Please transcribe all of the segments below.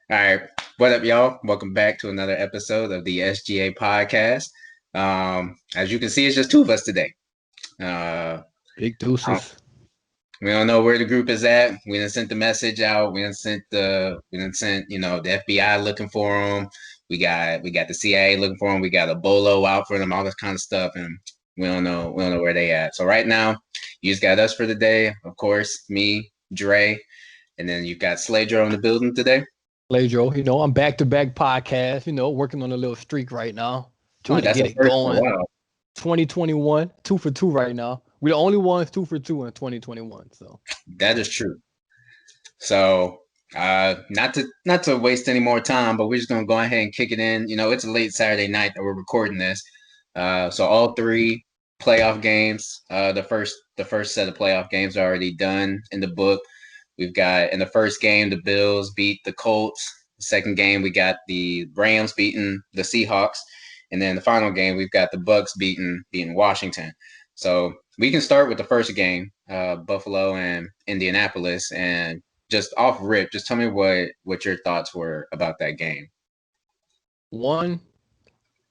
All right. What up, y'all? Welcome back to another episode of the SGA podcast. As you can see, it's just two of us today. Uh, Big I don't- deuces. we don't know where the group is at. We didn't sent the message out. We didn't sent the FBI looking for them. We got the CIA looking for them. We got a bolo out for them. All this kind of stuff, and we don't know where they at. So right now, you just got us for the day. Of course, me, Dre, and then you've got Slager on the building today. Ledro, I'm back to back podcast, working on a little streak right now, Ooh, trying to that's get the it first in a going. while. 2021, 2 for 2 right now. We're the only ones 2 for 2 in 2021. So That is true. So, not to waste any more time, but we're just gonna go ahead and kick it in. It's a late Saturday night that we're recording this. So all three playoff games, the first set of playoff games are already done in the book. We've got in the first game the Bills beat the Colts. The second game we got the Rams beating the Seahawks, and then the final game we've got the Bucks beating Washington. So we can start with the first game, Buffalo and Indianapolis, and just off rip, just tell me what your thoughts were about that game. one,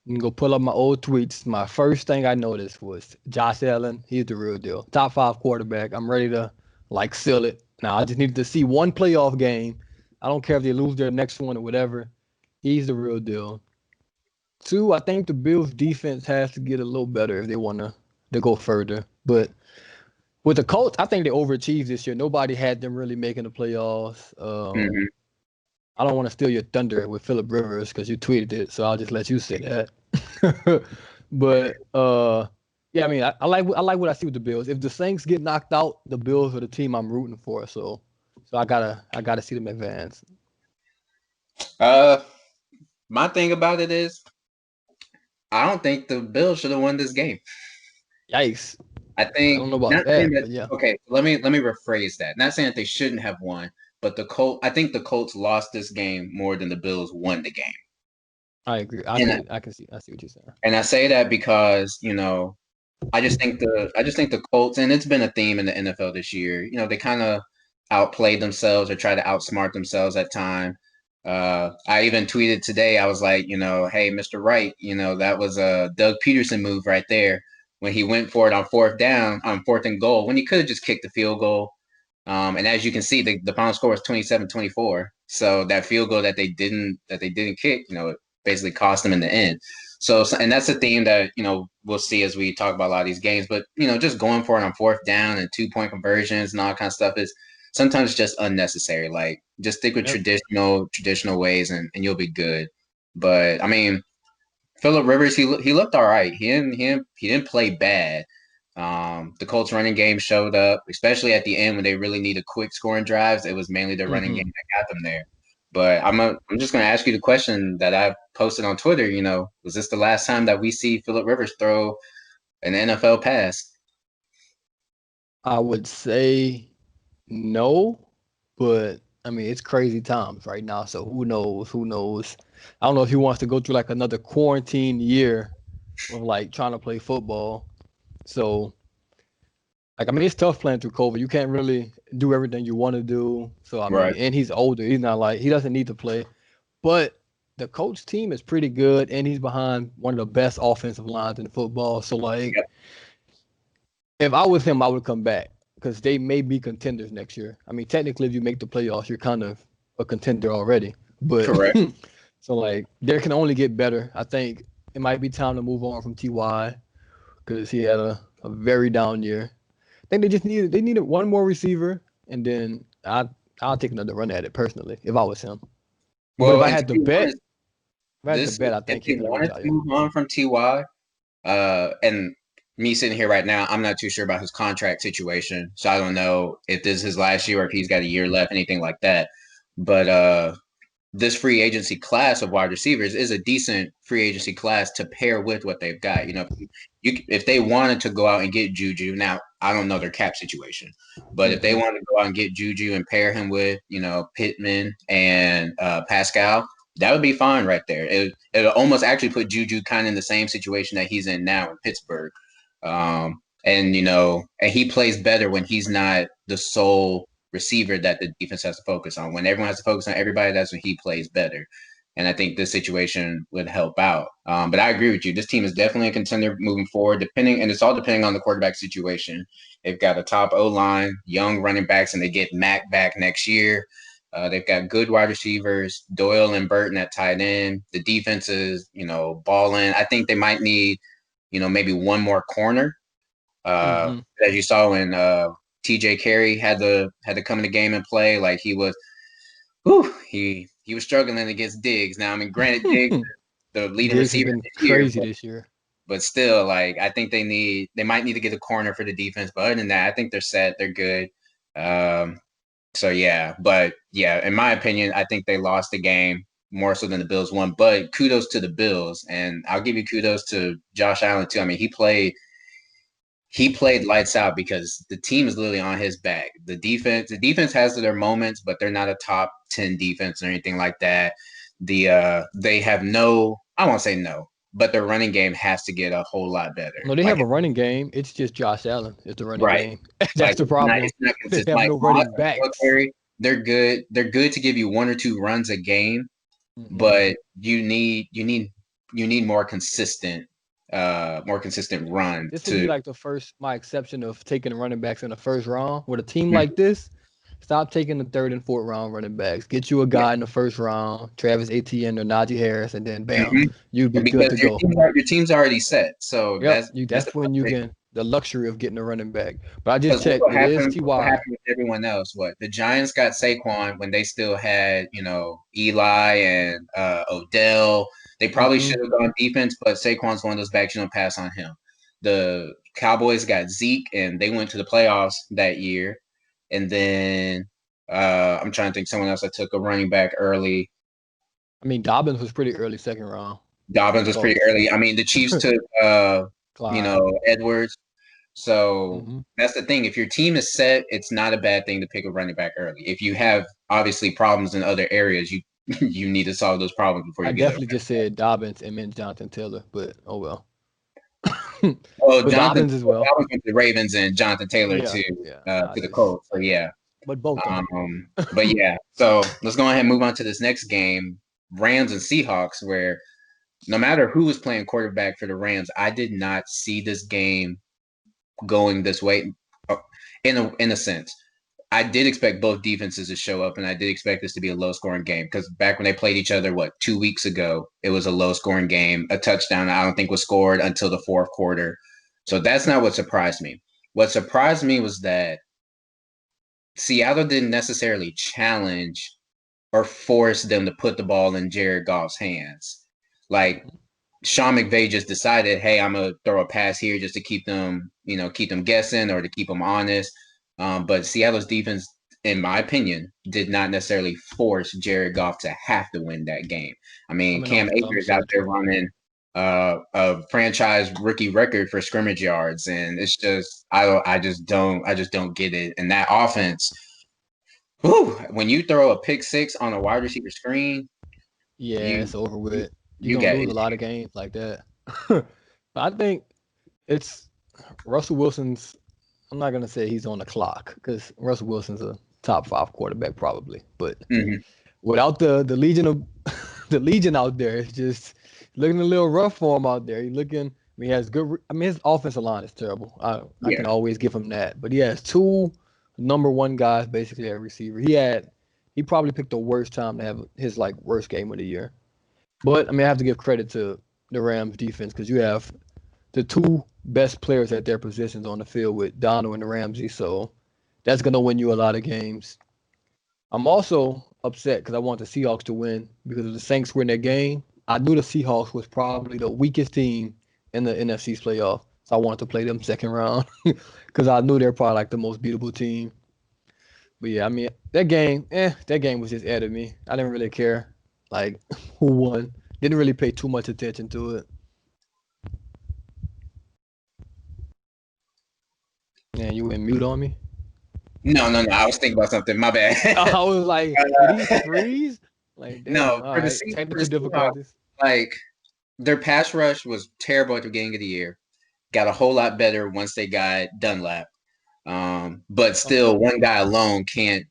you can go pull up my old tweets. My first thing I noticed was Josh Allen. He's the real deal. Top 5 quarterback. I'm ready to seal it. Now I just needed to see one playoff game. I don't care if they lose their next one or whatever. He's the real deal. Two, I think the Bills defense has to get a little better if they want to go further. But with the Colts, I think they overachieved this year. Nobody had them really making the playoffs. Hmm. I don't want to steal your thunder with Philip Rivers because you tweeted it, so I'll just let you say that. But yeah, I mean, I like what I see with the Bills. If the Saints get knocked out, the Bills are the team I'm rooting for. So I gotta see them advance. Uh, my thing about it is, I don't think the Bills should have won this game. Yikes! I I think don't know about not saying that, that. but yeah, Okay, let me rephrase that. Not saying that they shouldn't have won, but I think the Colts lost this game more than the Bills won the game. I agree. I And can I can see I see what you're saying. and I say that because I just think the Colts, and it's been a theme in the NFL this year. They kind of outplay themselves or try to outsmart themselves at time. I even tweeted today. I was like, hey, Mr. Wright, that was a Doug Peterson move right there when he went for it on fourth down, on fourth and goal, when he could have just kicked the field goal. And as you can see, the final score was 27-24. So that field goal that they didn't kick, it basically cost them in the end. So, and that's a theme that we'll see as we talk about a lot of these games. But just going for it on fourth down and 2-point conversions and all that kind of stuff is sometimes just unnecessary. Like, just stick with Yep. traditional ways, and you'll be good. But I mean, Philip Rivers, he looked all right. He didn't play bad. The Colts running game showed up, especially at the end when they really needed quick scoring drives. It was mainly the running game Hmm. that got them there. But I'm just going to ask you the question that I posted on Twitter. Was this the last time that we see Philip Rivers throw an NFL pass? I would say no, but I mean it's crazy times right now. So who knows? Who knows? I don't know if he wants to go through like another quarantine year of like trying to play football. So like I mean it's tough playing through COVID. You can't really do everything you want to do. So I mean, Right. and he's older. He's not like he doesn't need to play. But the coach team is pretty good, and he's behind one of the best offensive lines in football. So like Yep. if I was him, I would come back because they may be contenders next year. I mean, technically, if you make the playoffs, you're kind of a contender already. But Correct. so like, there can only get better. I think it might be time to move on from Ty because he had a very down year. I think they needed one more receiver, and then I'll take another run at it personally if I was him. But if Well, I and to had to be bet, honest, if I had to bet, I if think they he's gonna wanted to retire. move on from Ty, and me sitting here right now, I'm not too sure about his contract situation. So I don't know if this is his last year or if he's got a year left, anything like that. But this free agency class of wide receivers is a decent free agency class to pair with what they've got. If they wanted to go out and get Juju, now I don't know their cap situation, but if they Hmm. wanted to go out and get Juju and pair him with Pittman and Pascal, that would be fine right there. It'll almost actually put Juju kind of in the same situation that he's in now in Pittsburgh. And he plays better when he's not the sole receiver that the defense has to focus on. When everyone has to focus on everybody, that's when he plays better. And I think this situation would help out. But I agree with you. This team is definitely a contender moving forward, and it's all depending on the quarterback situation. They've got a top O-line, young running backs, and they get Mack back next year. They've got good wide receivers, Doyle and Burton at tight end. The defense is, balling. I think they might need, maybe one more corner. As you saw when TJ Carey had to come in the game and play, like he was he was struggling against Diggs. Now, I mean, granted, Diggs is the leading Diggs has receiver been this year, crazy this year. but still, like I think they might need to get a corner for the defense. But other than that, I think they're set. They're good. So yeah, but yeah, in my opinion, I think they lost the game more so than the Bills won. But kudos to the Bills, and I'll give you kudos to Josh Allen too. I mean, he played lights out because the team is literally on his back. The defense has their moments, but they're not a top 10 defense or anything like that. They have I won't say no, but their running game has to get a whole lot better. No, they have a running game. It's just Josh Allen is the running game. That's like, the problem. It's not they have no running backs. They're good. They're good to give you one or two runs a game, but you need more consistent run. This would be like my exception of taking running backs in the first round. With a team like this, stop taking the third and fourth round running backs. Get you a guy in the first round, Travis Etienne or Najee Harris, and then bam, you'd be good to go. Your team's already set, so that's when you get the luxury of getting a running back. But I just checked. What happened with everyone else? What the Giants got Saquon when they still had Eli and Odell. They probably should have gone defense, but Saquon's one of those backs you don't pass on him. The Cowboys got Zeke, and they went to the playoffs that year. And then I'm trying to think someone else that took a running back early. I mean, Dobbins was pretty early second round. Dobbins was pretty early. I mean, the Chiefs took Edwards. So that's the thing. If your team is set, it's not a bad thing to pick a running back early. If you have obviously problems in other areas, you need to solve those problems before you get definitely just said Dobbins and meant Jonathan Taylor, but oh well. Dobbins as well. Dobbins went to the Ravens and Jonathan Taylor to the Colts. So yeah. But both of them. But yeah. So let's go ahead and move on to this next game. Rams and Seahawks, where no matter who was playing quarterback for the Rams, I did not see this game going this way in a sense. I did expect both defenses to show up, and I did expect this to be a low-scoring game because back when they played each other, 2 weeks ago, it was a low-scoring game. A touchdown, I don't think, was scored until the fourth quarter. So that's not what surprised me. What surprised me was that Seattle didn't necessarily challenge or force them to put the ball in Jared Goff's hands. Like, Sean McVay just decided, hey, I'm going to throw a pass here just to keep them guessing or to keep them honest. But Seattle's defense, in my opinion, did not necessarily force Jared Goff to have to win that game. I mean, Cam Akers out there running a franchise rookie record for scrimmage yards, and it's just I just don't get it. And that offense, when you throw a pick six on a wide receiver screen, it's over with. You're gonna lose a lot of games like that. I think it's Russell Wilson's. I'm not gonna say he's on the clock because Russell Wilson's a top 5 quarterback probably, but without the legion out there, it's just looking a little rough for him out there. He has good. I mean, his offensive line is terrible. I can always give him that, but he has 2 number 1 guys basically at receiver. He probably picked the worst time to have his worst game of the year. But I mean, I have to give credit to the Rams defense because you have the 2 best players at their positions on the field with Donald and Ramsey, so that's going to win you a lot of games. I'm also upset because I want the Seahawks to win because if the Saints win their game, I knew the Seahawks was probably the weakest team in the NFC's playoff, so I wanted to play them second round because I knew they're probably the most beatable team. But yeah, I mean, that game was just aired at me. I didn't really care who won. Didn't really pay too much attention to it. Man, you went mute on me? No. I was thinking about something. My bad. I was like, did he freeze? Damn, no, for the technical difficulties. Their pass rush was terrible at the beginning of the year. Got a whole lot better once they got Dunlap. But still, one guy alone can't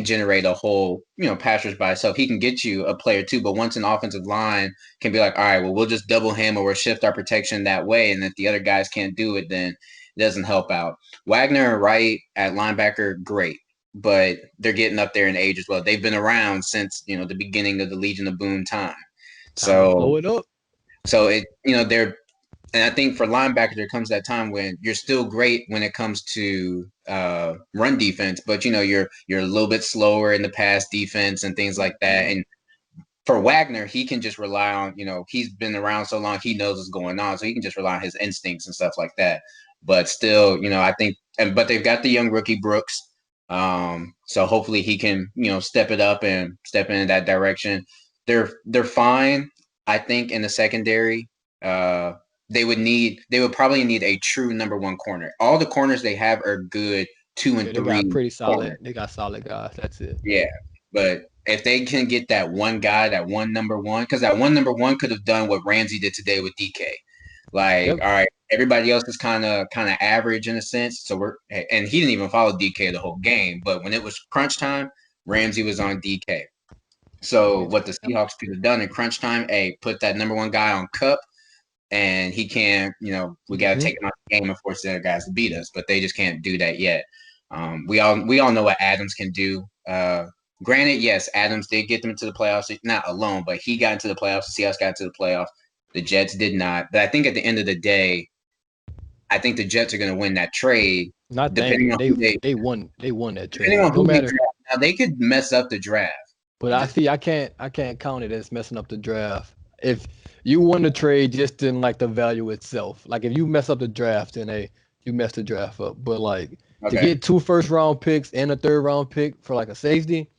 generate a whole, pass rush by itself. He can get you a player too, but once an offensive line can be like, all right, well, we'll just double him or we'll shift our protection that way, and if the other guys can't do it, then it doesn't help out. Wagner and Wright at linebacker, great, but they're getting up there in age as well. They've been around since the beginning of the Legion of Boom time. Time to blow So it up. they're and I think for linebackers, there comes that time when you're still great when it comes to run defense, but you're a little bit slower in the pass defense and things like that. And for Wagner, he can just rely on, he's been around so long, he knows what's going on, so he can just rely on his instincts and stuff like that. But still, I think, but they've got the young rookie Brooks, so hopefully he can, step it up and step in that direction. They're fine, I think, in the secondary. They would probably need a true number one corner. All the corners they have are good 2 and 3. They got pretty solid. Corners. They got solid guys. That's it. Yeah, but if they can get that one guy, that one number one, because that one number one could have done what Ramsey did today with DK. Like, all right, everybody else is kind of average in a sense. So and he didn't even follow DK the whole game. But when it was crunch time, Ramsey was on DK. So what the Seahawks could have done in crunch time, put that number one guy on Cup, and he can't, we got to take him out of the game and force the other guys to beat us. But they just can't do that yet. We all know what Adams can do. Granted, yes, Adams did get them into the playoffs, not alone, but he got into the playoffs. The Seahawks got into the playoffs. The Jets did not. But I think at the end of the day, I think the Jets are going to win that trade. Not depending on they won that trade. No matter. Now they could mess up the draft. But I can't count it as messing up the draft. If you won the trade just in like the value itself, like if you mess up the draft, then you mess the draft up. But like to get 2 first-round picks and a 3rd-round pick for like a safety,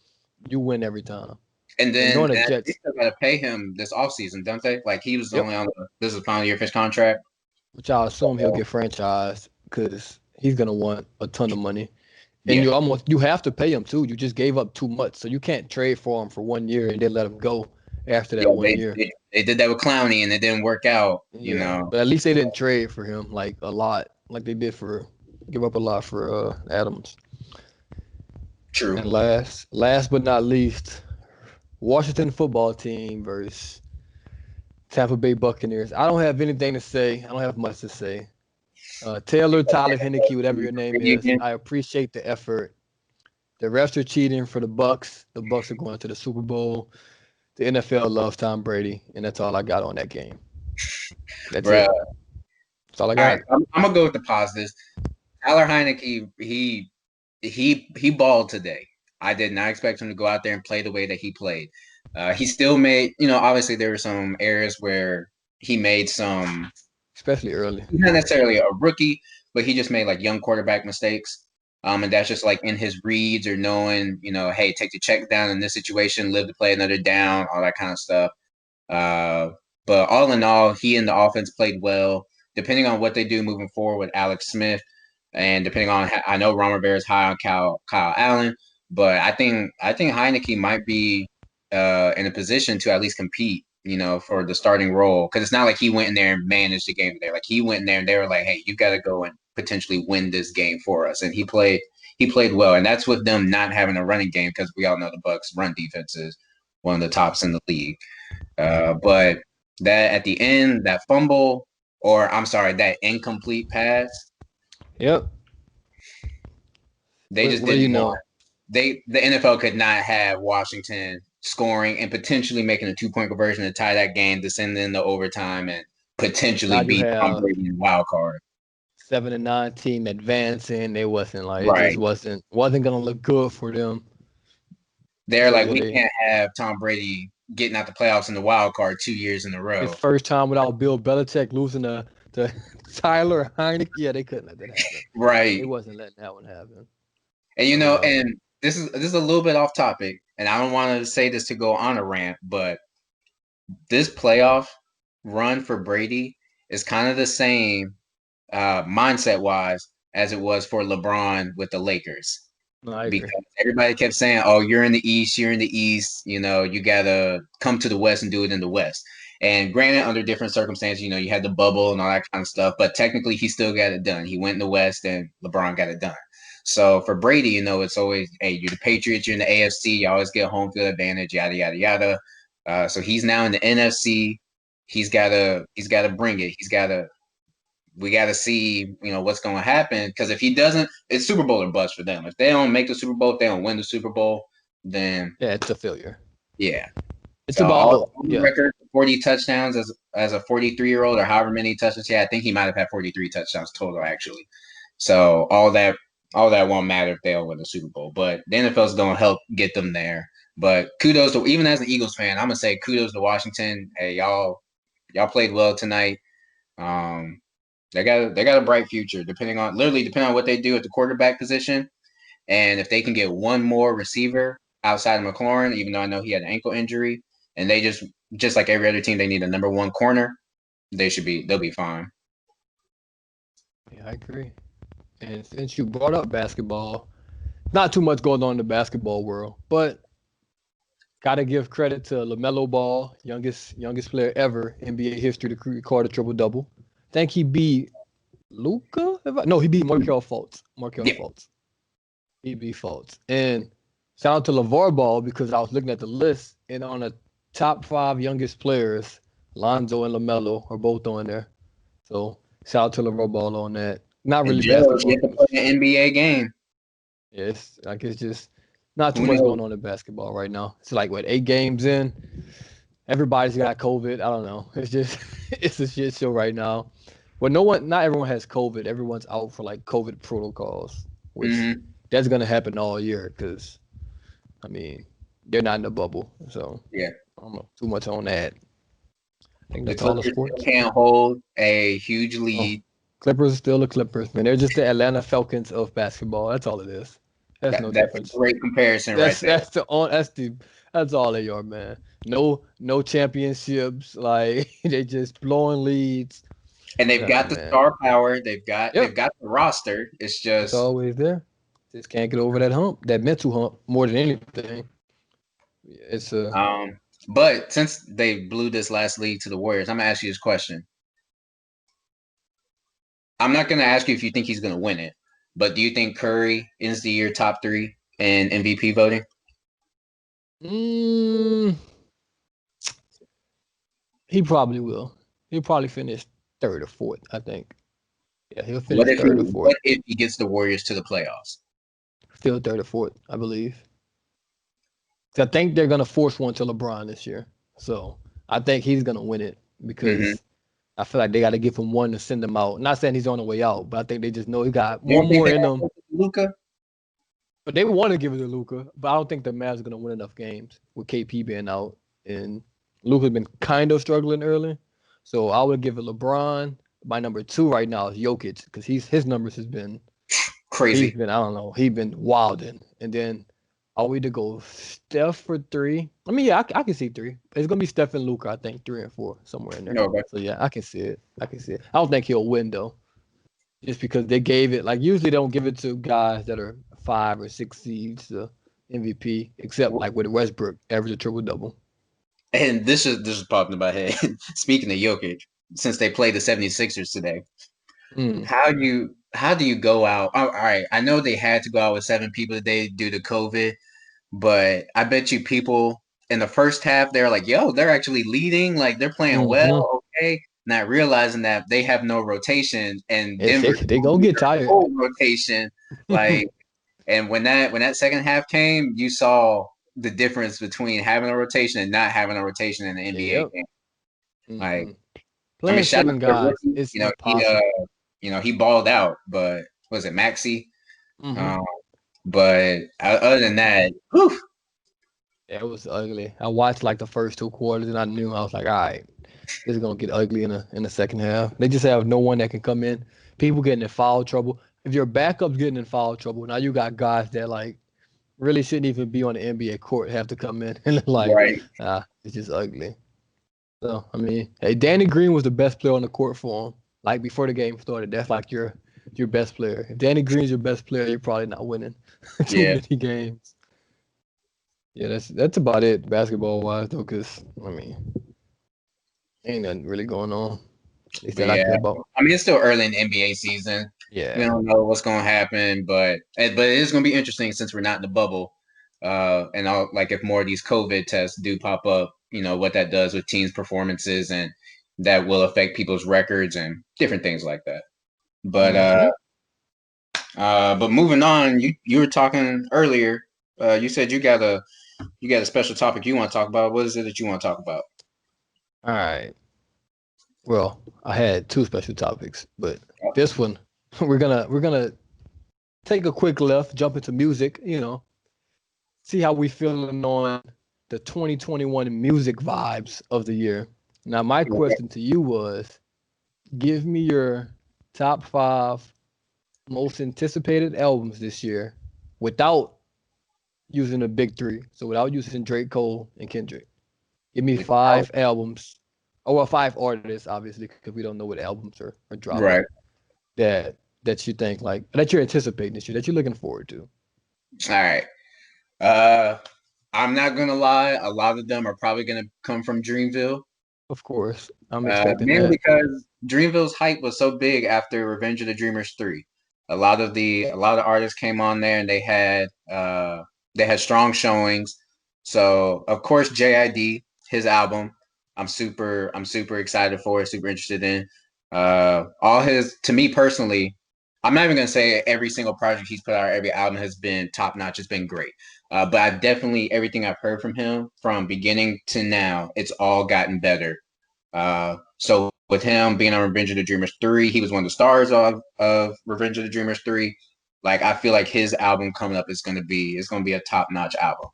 you win every time. And then they still got to pay him this offseason, don't they? Like he was only on this is the final year of his contract. Which I assume he'll get franchised because he's gonna want a ton of money. And you have to pay him too. You just gave up too much. So you can't trade for him for 1 year and then let him go after that 1 year. They did that with Clowney and it didn't work out, But at least they didn't trade for him like a lot, like they did give up a lot for Adams. True. And last but not least, Washington football team versus Tampa Bay Buccaneers. I don't have anything to say. I don't have much to say. Tyler Henneke, whatever your name is, I appreciate the effort. The refs are cheating for the Bucs. The Bucs are going to the Super Bowl. The NFL loves Tom Brady, and that's all I got on that game. That's it. That's all I got. All right, I'm gonna go with the positives. Tyler Heineke, he balled today. I did not expect him to go out there and play the way that he played. He still made, obviously there were some areas where he made some, especially early. He's not necessarily a rookie, but he just made like young quarterback mistakes. And that's just like in his reads or knowing, hey, take the check down in this situation, live to play another down, all that kind of stuff. But all in all, he and the offense played well. Depending on what they do moving forward with Alex Smith, and depending on, I know Ron Rivera is high on Kyle Allen, but I think Heineke might be in a position to at least compete, for the starting role. Because it's not like he went in there and managed the game there. Like he went in there and they were like, hey, you got to go and potentially win this game for us. And he played well. And that's with them not having a running game, because we all know the Bucs run defense is one of the tops in the league. But that at the end, that fumble, or I'm sorry, that incomplete pass. Yep. They just didn't know. The NFL could not have Washington scoring and potentially making a 2-point conversion to tie that game, to send into overtime and potentially beat Tom Brady in wild card. 7-9 team advancing. They wasn't like it just wasn't gonna look good for them. They're like, we can't have Tom Brady getting out the playoffs in the wild card 2 years in a row. His first time without Bill Belichick losing to Tyler Heineke. Yeah, they couldn't let that happen. Right. They wasn't letting that one happen. And and this is a little bit off topic, and I don't want to say this to go on a rant, but this playoff run for Brady is kind of the same mindset-wise as it was for LeBron with the Lakers. No, I agree. Because everybody kept saying, oh, you're in the East, you got to come to the West and do it in the West. And granted, under different circumstances, you had the bubble and all that kind of stuff, but technically he still got it done. He went in the West and LeBron got it done. So for Brady, it's always, hey, you're the Patriots, you're in the AFC, you always get home field advantage, yada yada yada. So he's now in the NFC. He's gotta bring it. We gotta see, what's gonna happen. Because if he doesn't, it's Super Bowl or bust for them. If they don't make the Super Bowl, if they don't win the Super Bowl, then Yeah, it's a failure. yeah. It's So all about the record, 40 touchdowns as a 43-year-old, or however many touchdowns. Yeah, I think he might have had 43 touchdowns total actually. So all that won't matter if they don't win the Super Bowl. But the NFL is going to help get them there. But kudos to, even as an Eagles fan, I'm gonna say kudos to Washington. Hey, y'all played well tonight. Um, they got a bright future, depending on what they do at the quarterback position, and if they can get one more receiver outside of McLaurin, even though I know he had an ankle injury, and they just like every other team, they need a number one corner. They'll be fine. Yeah, I agree. And since you brought up basketball, not too much going on in the basketball world, but gotta give credit to LaMelo Ball, youngest player ever in NBA history to record a triple double. I think he beat Luca. No, he beat Markelle Fultz. Yeah. He beat Fultz. And shout out to LeVar Ball, because I was looking at the list, and on the top 5 youngest players, Lonzo and LaMelo are both on there. So shout out to LeVar Ball on that. Not And really Joe basketball. get to play an NBA game. Yes, like it's just not too Who much knows? going on in basketball right now. It's like, what, 8 games in? Everybody's got COVID. I don't know. It's just it's a shit show right now. Well, not everyone has COVID. Everyone's out for like COVID protocols, which Mm-hmm. that's gonna happen all year because, I mean, they're not in the bubble. So Yeah. I don't know too much on that. I think The that's all the Clippers still sports. can't hold a huge Oh, lead. Clippers are still the Clippers, man. They're just the Atlanta Falcons of basketball. That's all it is. That's no That's a difference. great comparison right That's there. that's the on that's all they are, man. No championships. Like they just blowing leads. And they've Yeah, got the man. star power. They've Yep, got the roster. It's it's just always there. Just can't get over that hump, that mental hump, more than anything. It's a but since they blew this last lead to the Warriors, I'm gonna ask you this question. I'm not gonna ask you if you think he's gonna win it, but do you think Curry ends the year top 3 in MVP voting? mm, he probably will. He'll probably finish third or fourth, I think. Yeah, he'll What finish if he third or fourth. what if he gets the Warriors to the playoffs? Still third or fourth, I believe. I think they're gonna force one to LeBron this year. So I think he's gonna win it Mm-hmm. because I feel like they got to give him one to send him out. Not saying he's on the way out, but I think they just know he got You one don't think more they in have him. Luka? But they want to give it to Luca, but I don't think the Mavs are gonna win enough games with KP being out, and Luca's been kind of struggling early. So I would give it LeBron. My number 2 right now is Jokic because his numbers he's Crazy. been, I don't know, he's been wilding. And then are we to go Steph for 3? I mean, yeah, I can see 3. It's gonna be Steph and Luca, I think, 3 and 4 somewhere in there. No, but So yeah, I can see it. I don't think he'll win though, just because they gave it, like, usually they don't give it to guys that are 5 or 6 seeds the MVP, except like with Westbrook, average a triple double. and this is popping in my head. Speaking of Jokic, since they played the 76ers today, Mm. how do you go out? All right, I know they had to go out with 7 people today due to COVID, but I bet you people in the first half they're like, "Yo, they're actually leading. Like they're playing Mm-hmm. well, okay." Not realizing that they have no rotation, and Yes, Denver they gonna get tired. full rotation. Like, and when that second half came, you saw the difference between having a rotation and not having a rotation in the NBA Yep. game. Like, Mm-hmm. I mean, Playing shout out 7 to the guys rookie. is You know, he impossible. he balled out, but was it Maxi? Mm-hmm. Um, but other than that, whew, It was ugly. I watched like the first 2 quarters, and I knew, I was like, all right, this is gonna get ugly in the second half. They just have no one that can come in. People getting in foul trouble. If your backup's getting in foul trouble, now you got guys that like really shouldn't even be on the NBA court have to come in and like, right. it's just ugly. So I mean, hey, Danny Green was the best player on the court for him. Like before the game started, that's like your best player. If Danny Green's your best player, you're probably not winning too Yeah. many games. Yeah, that's about it basketball wise though, because I mean, ain't nothing really going on. At least But that I yeah, care about. I mean, it's still early in the NBA season. We Yeah. don't know what's going to happen, but it is going to be interesting since we're not in the bubble. And I'll, like if more of these COVID tests do pop up, what that does with teams' performances, and that will affect people's records and different things like that. But Mm-hmm. but moving on, you were talking earlier. You said you got a special topic you want to talk about. What is it that you want to talk about? All right. Well, I had two special topics, but this one we're gonna take a quick left, jump into music. See how we feeling on the 2021 music vibes of the year. Now, my question to you was, give me your top 5 most anticipated albums this year without using the big three. So without using Drake, Cole, and Kendrick. Give me Without 5 albums, or well, 5 artists, obviously, because we don't know what albums are dropping right. that you think like that you're anticipating this year, that you're looking forward to. All right. Uh, I'm not gonna lie. A lot of them are probably gonna come from Dreamville. Of course, I'm expecting Mainly that. because Dreamville's hype was so big after Revenge of the Dreamers 3. A lot of artists came on there and they had strong showings. So of course JID, his album, I'm super excited for, super interested in. All his to me personally, I'm not even gonna say every single project he's put out, every album has been top notch, it's been great. But I've definitely everything I've heard from him from beginning to now, it's all gotten better. So with him being on Revenge of the Dreamers 3, he was one of the stars of Revenge of the Dreamers 3. Like I feel like his album coming up is gonna be a top-notch album.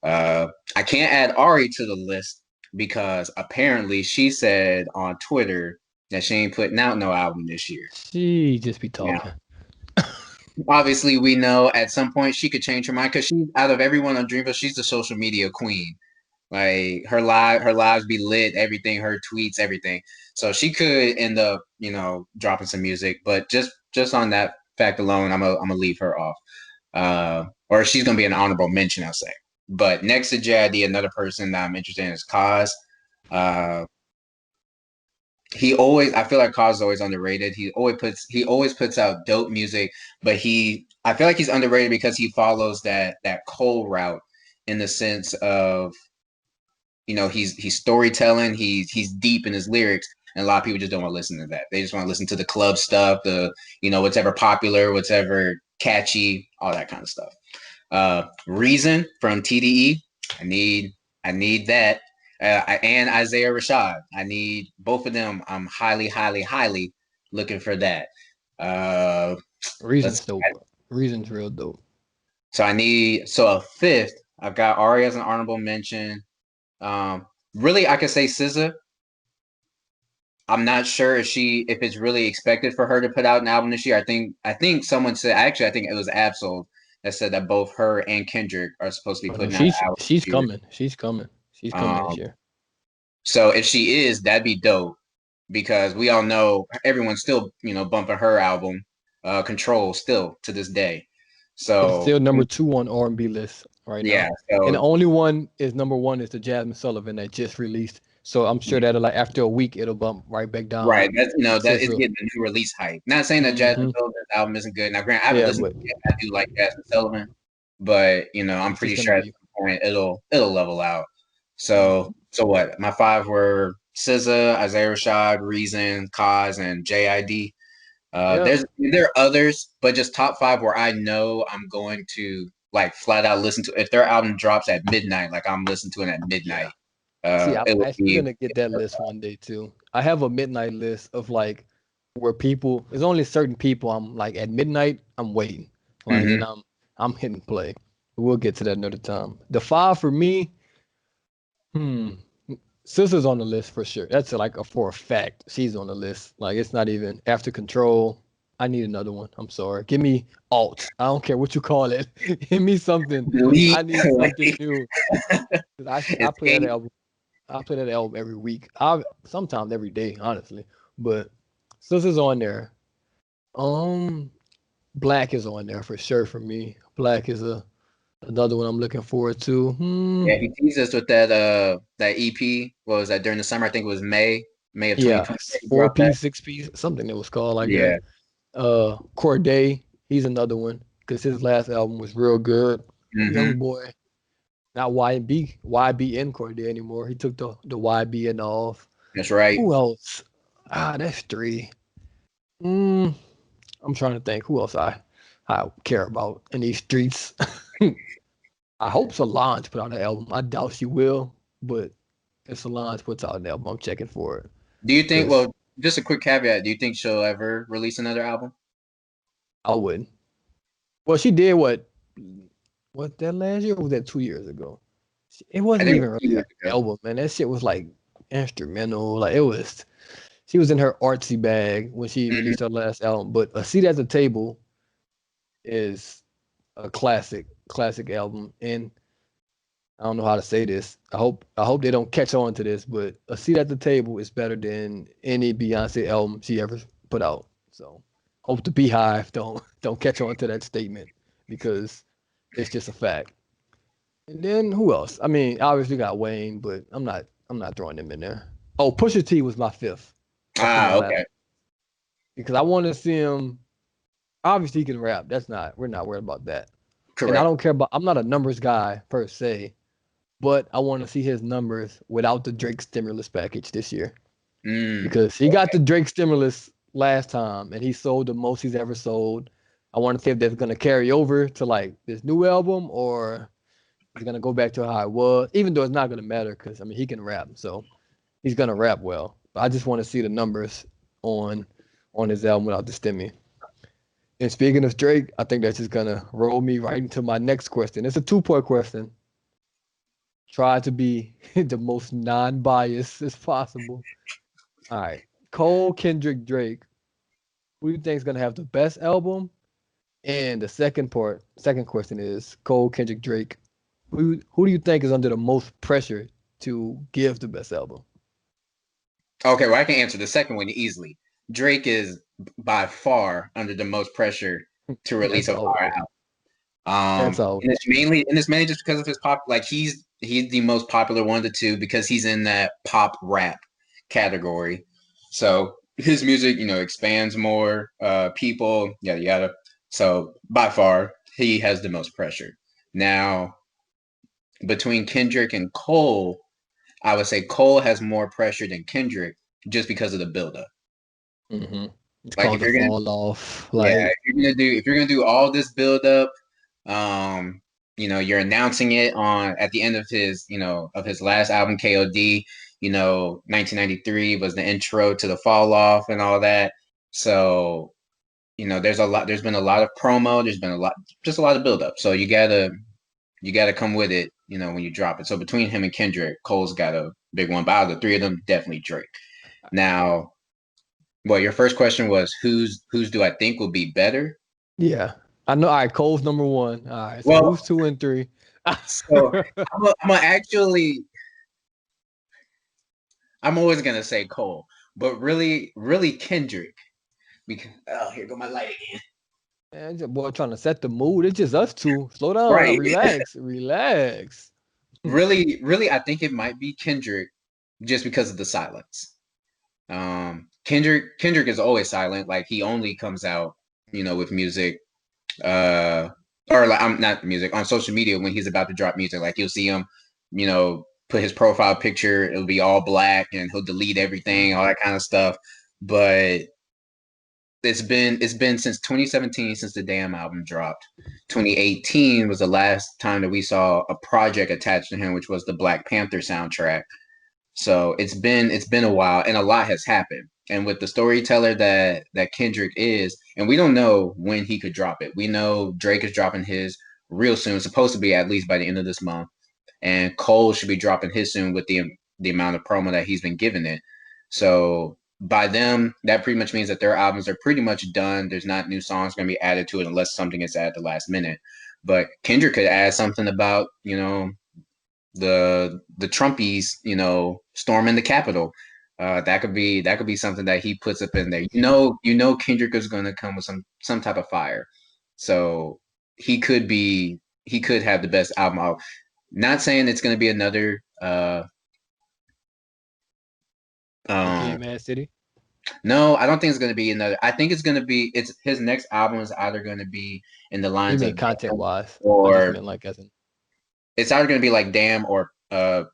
I can't add Ari to the list because apparently she said on Twitter that she ain't putting out no album this year. She just be Now, talking. obviously we know at some point she could change her mind because she's out of everyone on Dreamville, she's the social media queen. Like her lives be lit, everything, her tweets, everything. So she could end up, dropping some music, but just on that fact alone, I'm gonna leave her off. Or she's gonna be an honorable mention, I'll say. But next to JID, another person that I'm interested in is Cause. Uh, I feel like Cause is always underrated. He always puts out dope music, but I feel like he's underrated because he follows that Cole route in the sense of he's storytelling, he's deep in his lyrics, and a lot of people just don't want to listen to that. They just want to listen to the club stuff, the whatever popular, whatever catchy, all that kind of stuff. Reason from TDE, I need that. And Isaiah Rashad, I need both of them. I'm highly, highly, highly looking for that. Uh, Reason's let's dope. Reason's real dope. so a fifth. I've got Ari as an honorable mention. Really, I could say SZA. I'm not sure if it's really expected for her to put out an album this year. I think someone said, actually I think it was Absol that said that both her and Kendrick are supposed to be Oh, no, putting out an album she's this year. coming. She's coming. She's coming this Um, year. so if she is, that'd be dope because we all know everyone's still bumping her album, Control, still to this day. It's So still number 2 on R&B list right yeah, now. And the so only one is number 1 is the Jasmine Sullivan that just released. So I'm sure that'll like after a week it'll bump right back down right, that's to that is Central. getting a new release hype. Not saying that Jasmine Hmm. Sullivan's album isn't good. Now, granted, I haven't Yeah, listened but to it. I do like Jasmine Sullivan, but I'm it's just pretty gonna sure at be some point it'll level out. So what? My five were SZA, Isaiah Rashad, Reason, Cause, and JID. yeah. There are others, but just top five where I know I'm going to like flat out listen to. If their album drops at midnight, like I'm listening to it at midnight, Yeah. See, I'm it would actually be gonna get that list one day too. I have a midnight list of like where people there's only certain people I'm like at midnight I'm waiting. Like hmm and I'm hitting play. We'll get to that another time. The 5 for me, hmm. Sister's on the list for sure. That's like for a fact. She's on the list. Like it's not even after control. I need another one. I'm sorry. Give me alt. I don't care what you call it. Give me something. delete. I need something new. 'Cause I It's play that eight. album. I play that album every week. I sometimes every day, honestly. But Sister's on there. Um, Black is on there for sure for me. Black is another one I'm looking forward to. Yeah, he teased us with that EP. What was that during the summer? I think it was May. May of Yeah, 2020 he dropped that. 4 piece, 6 piece, something that was called like that. Yeah, Corday, he's another one because his last album was real good. hmm Young boy, not YBN Corday anymore. He took the YBN off. that's right. Who else? That's three. Mm, I'm trying to think who else I care about in these streets. I hope Solange put out an album. I doubt she will, but if Solange puts out an album, I'm checking for it. Do you think? Because Well, just a quick caveat. Do you think she'll ever release another album? I wouldn't. Well, she did what that last year or was that 2 years ago? It I wasn't think it even was really 2 years an ago. album, man. That shit was like instrumental. Like it was she was in her artsy bag when she Hmm released her last album. But A Seat at the Table is a classic album. And I don't know how to say this. I hope they don't catch on to this, but A Seat at the Table is better than any Beyonce album she ever put out. So hope the Beehive don't catch on to that statement because it's just a fact. And then who else? I mean, obviously got Wayne, but I'm not throwing him in there. Oh, Pusha T was my fifth. I put him last Okay. because I want to see him. Obviously, he can rap. We're not worried about that. And I Correct. don't care about. I'm not a numbers guy per se, but I want to see his numbers without the Drake stimulus package this year Mm, because he got the Drake stimulus last time and he sold the most he's ever sold. I want to see if that's gonna carry over to like this new album or he's gonna go back to how it was, even though it's not gonna matter because I mean he can rap, so he's gonna rap well. But I just want to see the numbers on on his album without the stimmy. And speaking of Drake, I think that's just gonna roll me right into my next question. It's a two-part question. Try to be the most non-biased as possible. All right, Cole, Kendrick, Drake. Who do you think is gonna have the best album? And the second question is Cole, Kendrick, Drake. Who do you think is under the most pressure to give the best album? okay, well, I can answer the second one easily. Drake is by far under the most pressure to release That's a fire always. album. That's always. And it's mainly just because of his pop. Like he's the most popular one of the two because he's in that pop rap category. So his music, expands more people, yada yada. So by far, he has the most pressure. Now, between Kendrick and Cole, I would say Cole has more pressure than Kendrick just because of the buildup. Mm-hmm. It's Like called the fall off. yeah, Like, if you're gonna do all this buildup, um, you're announcing it on at the end of his last album KOD. 1993 was the intro to the fall off and all that. So there's been a lot of promo. There's been just a lot of buildup. So you gotta come with it. When you drop it. So between him and Kendrick, Cole's got a big one. But out of the three of them, definitely Drake. Now, well, your first question was who's do I think will be better? yeah. I know. All right, Cole's number one. All right. So Well, who's two and three? so I'm always gonna say Cole, but really Kendrick. Because here go my light again. Man, your boy trying to set the mood. It's just us two. Slow down. Right. Relax. Relax. Really, I think it might be Kendrick just because of the silence. Kendrick is always silent. Like he only comes out, with music, uh, or like I'm not music on social media when he's about to drop music. Like you'll see him, put his profile picture. It'll be all black, and he'll delete everything, all that kind of stuff. But it's been since 2017 since the damn album dropped. 2018 was the last time that we saw a project attached to him, which was the Black Panther soundtrack. So it's been a while, and a lot has happened. And with the storyteller that Kendrick is, and we don't know when he could drop it. We know Drake is dropping his real soon, supposed to be at least by the end of this month, and Cole should be dropping his soon with the amount of promo that he's been giving it. So by them, that pretty much means that their albums are pretty much done. There's not new songs going to be added to it unless something is added at the last minute. But Kendrick could add something about the Trumpies, storming the Capitol. That could be something that he puts up in there. Kendrick is going to come with some type of fire. So he could have the best album out. Not saying it's going to be another With Um, Kid, Mad City. no, I don't think it's gonna be another. I think it's gonna be. It's his next album is either gonna be in the You lines mean of content Damn, wise? I just or meant like as in it's either gonna be like Damn or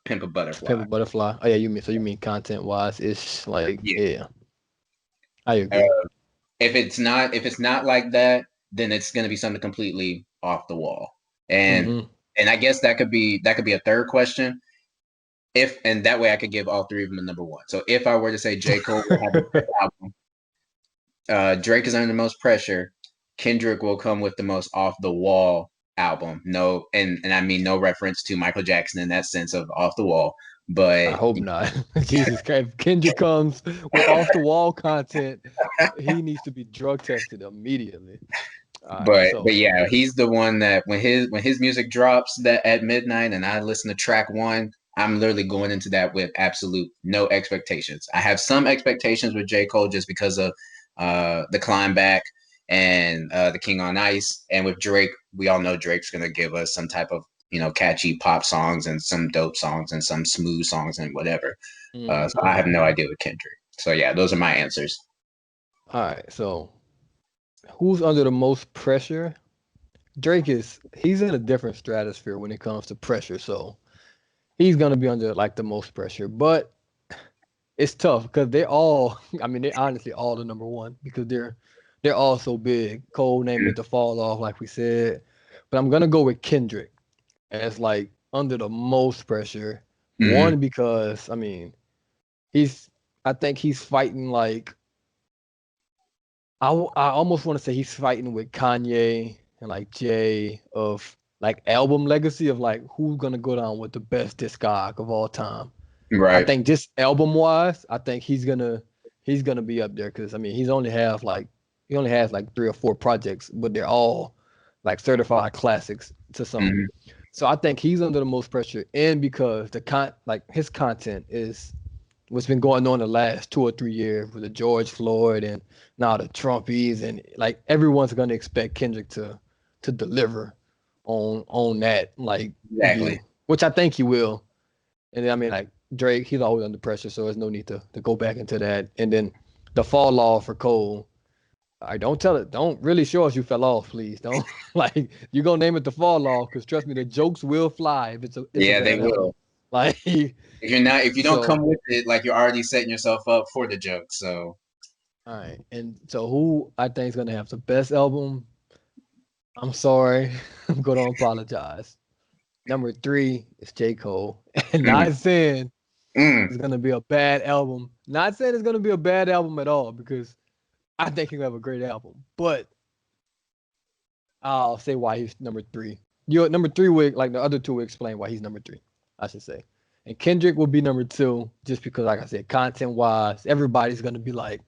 Pimp a Butterfly. Paper Butterfly. Oh yeah, you mean content wise? It's like Yeah. yeah, I Uh, agree. if it's not like that, then it's gonna be something completely off the wall. And Hmm. and I guess that could be a third question. If and that way I could give all three of them a number one. So if I were to say J. Cole will have the best album, Drake is under the most pressure. Kendrick will come with the most off the wall album. No, and I mean no reference to Michael Jackson in that sense of off the wall, I but hope not. Jesus Christ. If Kendrick comes with off the wall content, he needs to be drug tested immediately. All right, but so yeah, he's the one that when his music drops that at midnight and I listen to track one, I'm literally going into that with absolute no expectations. I have some expectations with J. Cole just because of the climb back and the King on Ice. And with Drake, we all know Drake's gonna give us some type of catchy pop songs and some dope songs and some smooth songs and whatever. So I mhm. have no idea with Kendrick. So yeah, those are my answers. All right, so who's under the most pressure? He's in a different stratosphere when it comes to pressure, so he's gonna be under like the most pressure. But it's tough because they're all I mean, they're honestly all the number one because they're all so big. Cole name it to fall off, like we said. But I'm gonna go with Kendrick as like under the most pressure. Mm-hmm. One, because I mean, he's I think he's fighting like I almost want to say he's fighting with Kanye and like Jay of like album legacy of like who's gonna go down with the best discog of all time. I Right. think just album wise, I think he's gonna be up there because I mean he only has like 3 or 4 projects, but they're all like certified classics to some. Mm-hmm. So I think he's under the most pressure, and because like his content is what's been going on the last 2 or 3 years with the George Floyd and now the Trumpies and like everyone's gonna expect Kendrick to deliver on that like Exactly. view, which I think he will. And then I mean like Drake, he's always under pressure, so there's no need to go back into that. And then the fall off for Cole. I don't tell it. Don't really show us you fell off, please. Don't like you're gonna name it the fall off because trust me, the jokes will fly if it's a Yeah, they bad album. will. Like If you don't so come with it, like you're already setting yourself up for the joke. So all right. And so who I think is gonna have the best album? I'm sorry. I'm gonna apologize. Number 3 is J. Cole. And mm, not saying mm, it's gonna be a bad album. Not saying it's gonna be a bad album at all, because I think he'll have a great album. But I'll say why he's number 3. Your number 3 will like the other two will explain why he's number 3, I should say. And Kendrick will be number 2, just because like I said, content wise, everybody's gonna be like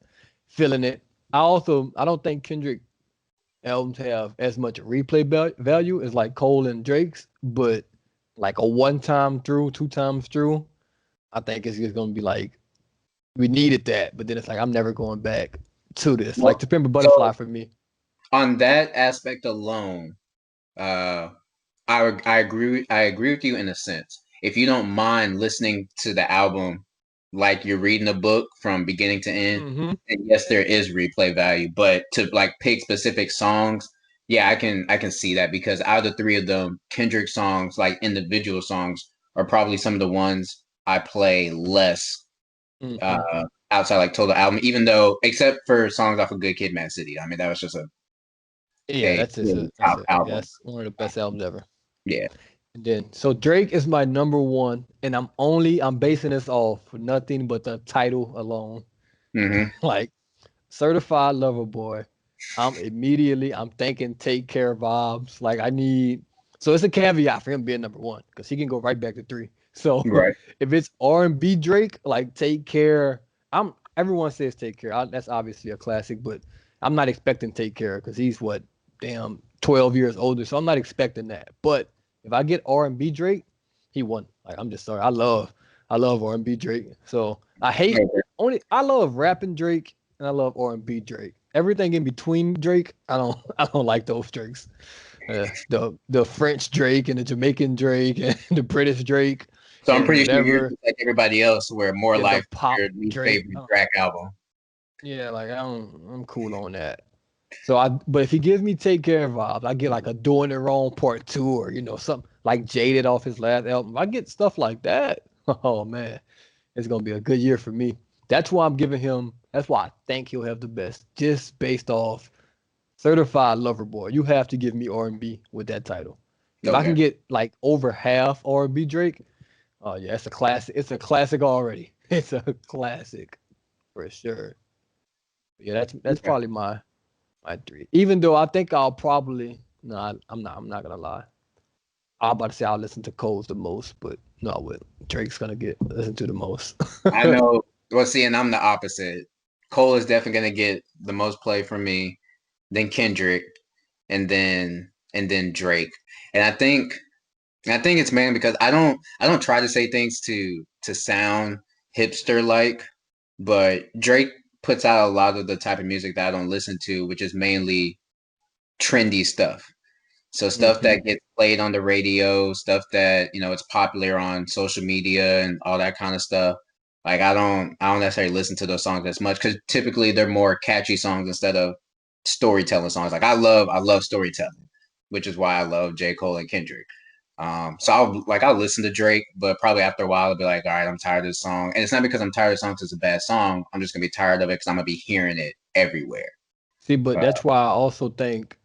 feeling it. I don't think Kendrick albums have as much replay value as like Cole and Drake's, but like a one time through, 2 times through, I think it's just gonna be like we needed that, but then it's like I'm never going back to this. Like well, To Pimp a Butterfly so for me. on that aspect alone, uh, I agree. I agree with you in a sense. If you don't mind listening to the album like you're reading a book from beginning to end, Hmm. and yes, there is replay value. But to like pick specific songs, yeah, I can see that because out of the three of them, Kendrick songs, like individual songs, are probably some of the ones I play less Hmm. uh outside like total album, even though except for songs off of Good Kid, Mad City. I mean, that was just Yeah, a that's just really a that's top a yeah, album. that's one of the best albums ever. Yeah. And then so Drake is my number 1, and I'm basing this off nothing but the title alone. Hmm. Like Certified Lover Boy. I'm thinking Take Care vibes. Like I need so it's a caveat for him being number 1 because he can go right back to 3. So Right. if it's R&B Drake, like Take Care, everyone says Take Care. That's obviously a classic, but I'm not expecting Take Care because he's what damn 12 years older, so I'm not expecting that. But if I get R&B Drake, he won. Like I'm just sorry, I love R&B Drake. So I love rapping Drake and I love R&B Drake. Everything in between Drake, I don't like those Drakes. The French Drake and the Jamaican Drake and the British Drake. So I'm And pretty sure you're whatever, just like everybody else, where More yeah, the Life is pop your least Drake. favorite Drake album. Yeah, like I'm cool on that. But if he gives me Take Care vibes, I get like a Doing It Wrong Part 2 or something like Jaded off his last album. I get stuff like that. Oh man, it's gonna be a good year for me. That's why I'm giving him. That's why I think he'll have the best, just based off Certified Lover Boy. You have to give me R&B with that title. If I can Okay. get like over half R&B Drake, oh yeah, it's a classic. It's a classic already. It's a classic for sure. Yeah, that's Okay. probably my three. Even though I think I'll probably no, I'm not. I'm not gonna lie. I'm about to say I'll listen to Cole's the most, but no, I wouldn't. Drake's gonna get listened to the most. I know. Well, see, and I'm the opposite. Cole is definitely gonna get the most play from me, then Kendrick, and then Drake. And I think it's mainly because I don't try to say things to sound hipster like, but Drake puts out a lot of the type of music that I don't listen to, which is mainly trendy stuff. So stuff hmm that gets played on the radio, stuff that, it's popular on social media and all that kind of stuff. Like I don't necessarily listen to those songs as much because typically they're more catchy songs instead of storytelling songs. Like I love storytelling, which is why I love J. Cole and Kendrick. So I'll listen to Drake, but probably after a while I'll be like, all right, I'm tired of this song. And it's not because I'm tired of the song 'cause it's a bad song. I'm just gonna be tired of it because I'm gonna be hearing it everywhere. See, but Uh, that's why I also think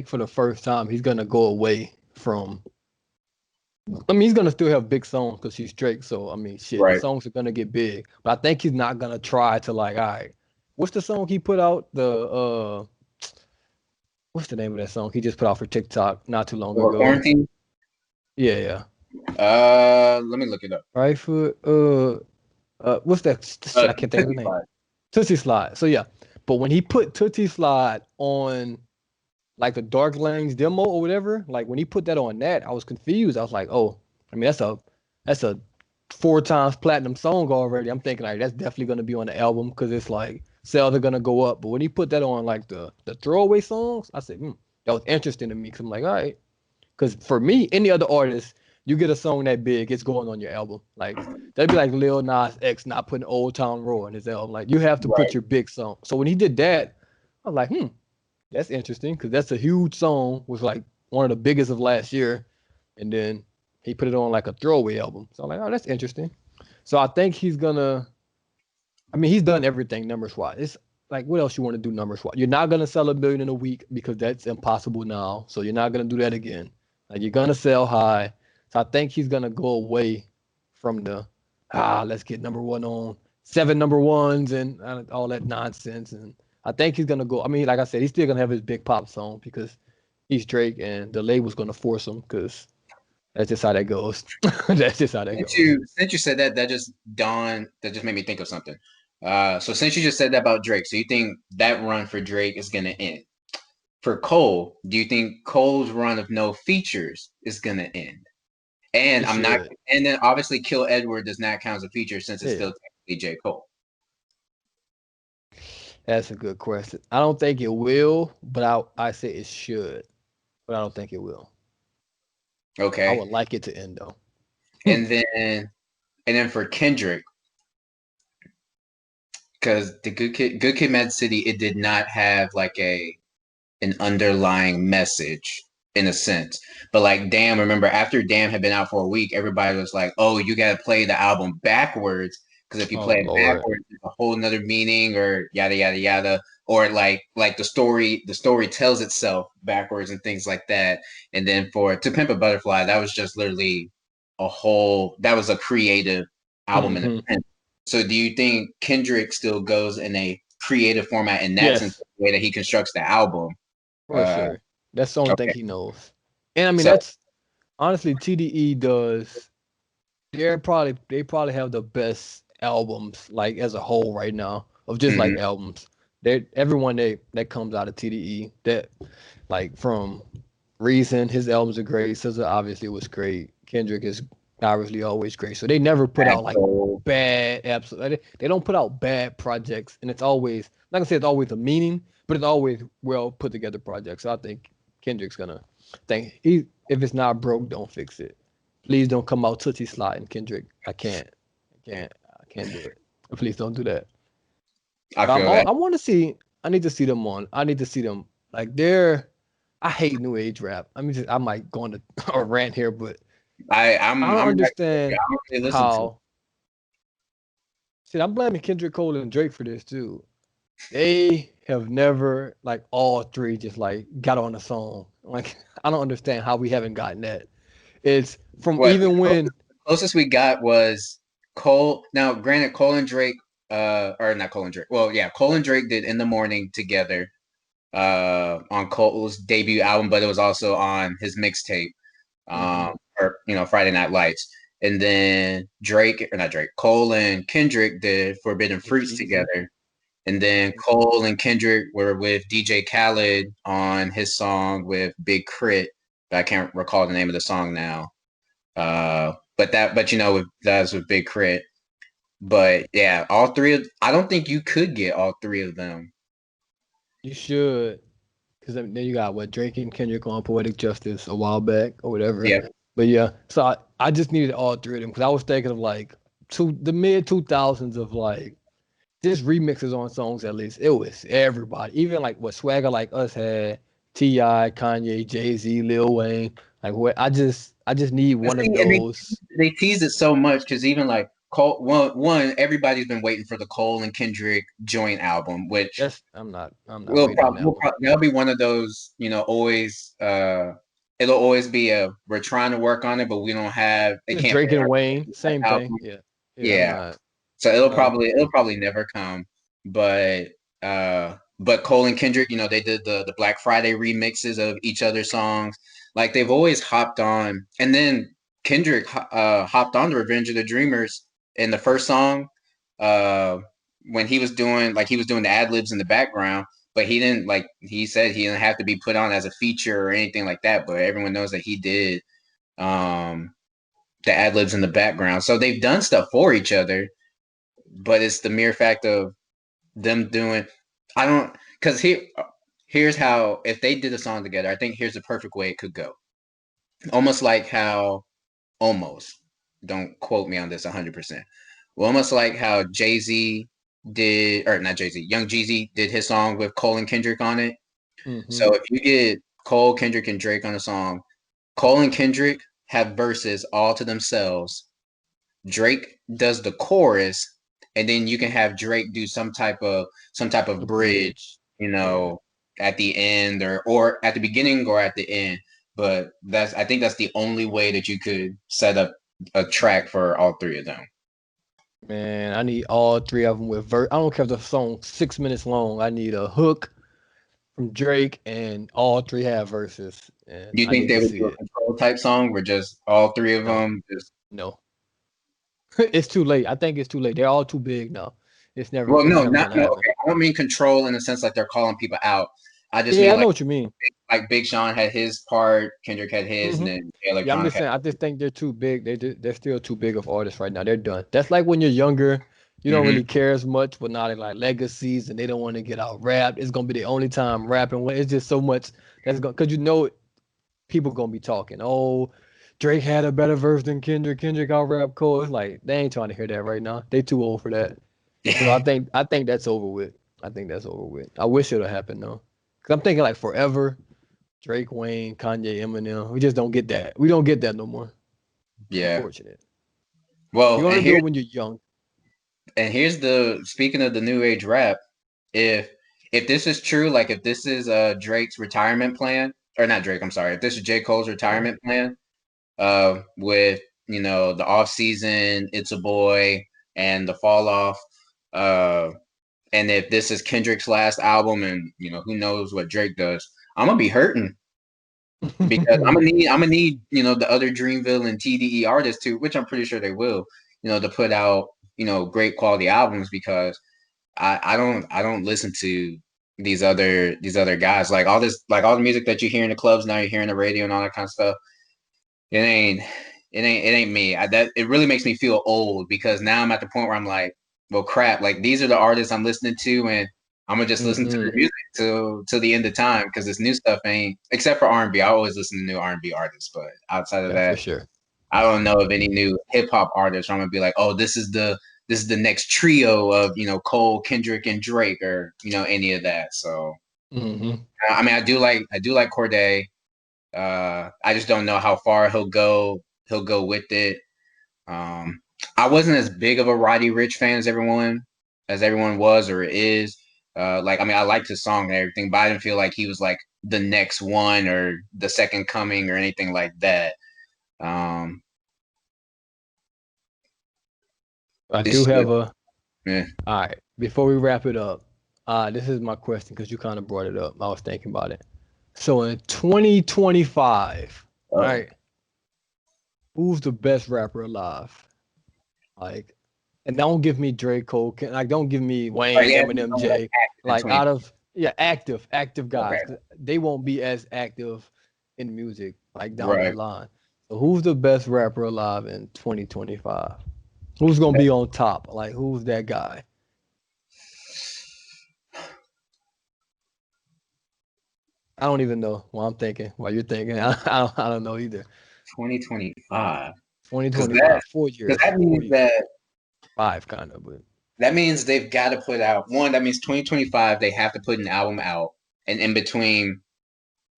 for the first time he's gonna go away from. I mean, he's gonna still have big songs because he's Drake. So I mean, shit, the right. songs are gonna get big. But I think he's not gonna try to like, all right, what's the song he put out? What's the name of that song he just put out for TikTok not too long Or ago? quarantine. Yeah, yeah. Let me look it up. Right foot. What's that? Shit, I can't think of the Tootsie name. Slide. Tootsie Slide. So yeah, but when he put Tootsie Slide on like the Dark Lanes demo or whatever, like when he put that on that, I was confused. I was like, oh, I mean that's a 4 times platinum song already. I'm thinking like that's definitely gonna be on the album because it's like sales are gonna go up. But when he put that on like the throwaway songs, I said, that was interesting to me because I'm like, all right, because for me, any other artist, you get a song that big, it's going on your album. Like that'd be like Lil Nas X not putting Old Town Road on his album. Like you have to put Right. your big song. So when he did that, I was like, that's interesting because that's a huge song. Was like one of the biggest of last year, and then he put it on like a throwaway album. So I'm like, oh, that's interesting. So I think he's gonna. I mean, he's done everything numbers wise. It's like, what else you want to do numbers wise? You're not gonna sell 1 million in a week because that's impossible now. So you're not gonna do that again. Like you're gonna sell high. So I think he's gonna go away from the let's get number one on 7 number 1s and all that nonsense. And I think he's gonna go. I mean, like I said, he's still gonna have his big pop song because he's Drake, and the label's gonna force him because that's just how that goes. That's just how that Since goes. you since you said that, that just made me think of something. So since you just said that about Drake, so you think that run for Drake is gonna end? For Cole, do you think Cole's run of no features is gonna end? And It I'm not, should. and then obviously Kill Edward does not count as a feature since it's Yeah. still technically J. Cole. That's a good question. I don't think it will, but I say it should, but I don't think it will. I Okay. would like it to end though. And then for Kendrick, because the Good Kid, Mad City, it did not have like an underlying message in a sense. But like Damn, remember after Damn had been out for a week, everybody was like, "Oh, you got to play the album backwards because if you Oh play it Lord. backwards, there's a whole nother meaning or yada yada yada." Or like the story tells itself backwards and things like that. And then for To Pimp a Butterfly, that was just literally that was a creative album in a hmm sense. So do you think Kendrick still goes in a creative format in that sense, Yes, the way that he constructs the album? for Uh, sure. That's the only thing okay. he knows. And I mean, So that's honestly TDE does. They probably have the best albums like as a whole right now of just like mhm, albums. Everyone that comes out of TDE that like from Reason, his albums are great. SZA obviously was great. Kendrick is obviously always great. So they never put out like Absol, bad absolutely. They don't put out bad projects, and it's always like I said, it's always a meaning, but it's always well put together projects. So I think Kendrick's gonna think he if it's not broke, don't fix it. Please don't come out Tootsie sliding, Kendrick. I can't do it. Please don't do that. I But feel that. I want to see. I need to see them on. I need to see them like they're. I hate new age rap. I might go on a rant here, but I don't I'm right with you. understand I don't really listen to it. how. See, I'm blaming Kendrick Cole and Drake for this too. They have never like all three just like got on a song. Like I don't understand how we haven't gotten that. It's from What even when closest we got was Cole. Now, granted, Cole and Drake, or not Cole and Drake. Well, yeah, Cole and Drake did "In the Morning" together, on Cole's debut album, but it was also on his mixtape, or Friday Night Lights. And then Drake, or not Drake, Cole and Kendrick did "Forbidden Fruits" Jeezy. together. And then Cole and Kendrick were with DJ Khaled on his song with Big Crit. I can't recall the name of the song now. But that's with Big Crit. But yeah, I don't think you could get all three of them. You should, because then you got what Drake and Kendrick on Poetic Justice a while back or whatever. Yeah. But yeah, so I just needed all three of them because I was thinking of like the mid 2000s of like just remixes on songs. At least it was everybody, even like what Swagger Like Us had, T.I., Kanye, Jay-Z, Lil Wayne. Like what I just need one of See, and those. they tease it so much because even like Cole, one, everybody's been waiting for the Cole and Kendrick joint album, which That's I'm not waiting on that one. that'll be one of those, always it'll always be we're trying to work on it, but we don't have it Just can't Drake fit and our Wayne, same thing. album. Yeah, Yeah. So I'm not it'll probably never come. But Cole and Kendrick, they did the Black Friday remixes of each other's songs. Like they've always hopped on. And then Kendrick hopped on to Revenge of the Dreamers in the first song, uh when he was doing the ad libs in the background, but he didn't, like he said, he didn't have to be put on as a feature or anything like that, but everyone knows that he did um the ad libs in the background. So they've done stuff for each other, but it's the mere fact of them doing. I don't because here's how, if they did a song together, I think here's the perfect way it could go. Almost like how almost don't quote me on this 100%. Well, almost like how Jay-Z did, or not Jay-Z, Young Jeezy did his song with Cole and Kendrick on it. hmm So if you get Cole, Kendrick, and Drake on a song, Cole and Kendrick have verses all to themselves. Drake does the chorus, and then you can have Drake do some type a of bridge, bridge. you Yeah, know, at the end or at the beginning or at the end. But I think that's the only way that you could set up a track for all three of them. man, I need all three of them with verse. I don't care if the song's 6 minutes long. I need a hook from Drake, and all three have verses, and Do you I think need they to would see do a it. control type song where just all three of No, them just no, it's too late. I think it's too late. They're all too big now. well, It's no, never not gonna no. happen. Okay, I don't mean control in the sense like they're calling people out. I just Yeah, mean I know what you mean. like Big Sean had his part, Kendrick had his, and hmm then Yeah, I'm Electronic just had. saying. I just think they're too big. They're still too big of artists right now. They're done. That's like when you're younger, you don't Hmm. really care as much. But now they're like legacies, and they don't want to get out rapped. It's gonna be the only time rapping. It's just so much that's going because people gonna be talking. Oh, Drake had a better verse than Kendrick. Kendrick out rap Cole. It's like they ain't trying to hear that right now. They too old for that. So I think that's over with. I think that's over with. I wish it would happen though, because I'm thinking like forever. Drake, Wayne, Kanye, Eminem. We just don't get that. We don't get that no more. Yeah. Unfortunate. You Well, only do it when you're young. here's the speaking of the new age rap, if this is true, like if this is Drake's retirement plan, or not Drake, I'm sorry, if this is J. Cole's Yeah. retirement plan, with the off season, It's a Boy, and the fall off, uh, and if this is Kendrick's last album, and who knows what Drake does, I'm gonna be hurting because I'm gonna need the other Dreamville and TDE artists too, which I'm pretty sure they will, to put out great quality albums because I don't listen to these other guys, like all the music that you hear in the clubs now, you hear in the radio and all that kind of stuff. It ain't it ain't me. That it really makes me feel old because now I'm at the point where I'm like, well, crap. Like these are the artists I'm listening to, and I'm gonna just listen to their hmm music till the end of time because this new stuff ain't. Except for R&B, I always listen to new R&B artists, but outside of Yeah, for that, sure. I don't know of any new hip hop artists. I'm gonna be like, oh, this is the next trio of Cole, Kendrick, and Drake, or any of that. So I mean, I do like Corday. I just don't know how far he'll go. He'll go with it. I wasn't as big of a Roddy Ricch fan as everyone was or is. Like, I mean, I liked his song and everything, but I didn't feel like he was like the next one or the second coming or anything like that. I do This have a. yeah. All right, before we wrap it up, this is my question because you kind of brought it up. I was thinking about it. So in 2025, all right, who's the best rapper alive? Like, and don't give me Drake, Cole, like don't give me Wayne, Yeah, Eminem, Jay. Like out of active guys, okay. they won't be as active in music like down the Right. line. So who's the best rapper alive in 2025? Who's gonna be on top? Like who's that guy? I don't even know what I'm thinking. While you're thinking, I don't know either. 2025. Because 2025, 4 years, that means 4 years, that 5 kind of, but that means they've got to put out one. That means 2025 they have to put an album out, and in between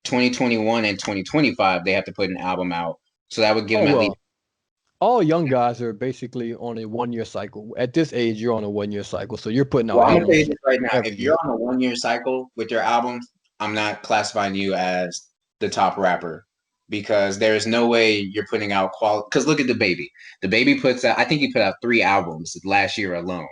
2021 and 2025 they have to put an album out. So that would give oh them at least. well. All young guys are basically on a 1 year cycle. At this age, you're on a 1 year cycle, so you're putting out Well, I'm gonna tell you albums this right now. every If you're year. on a 1 year cycle with your albums, I'm not classifying you as the top rapper because there is no way you're putting out quality. Because look at the baby. The baby puts out. I think he put out 3 albums last year alone.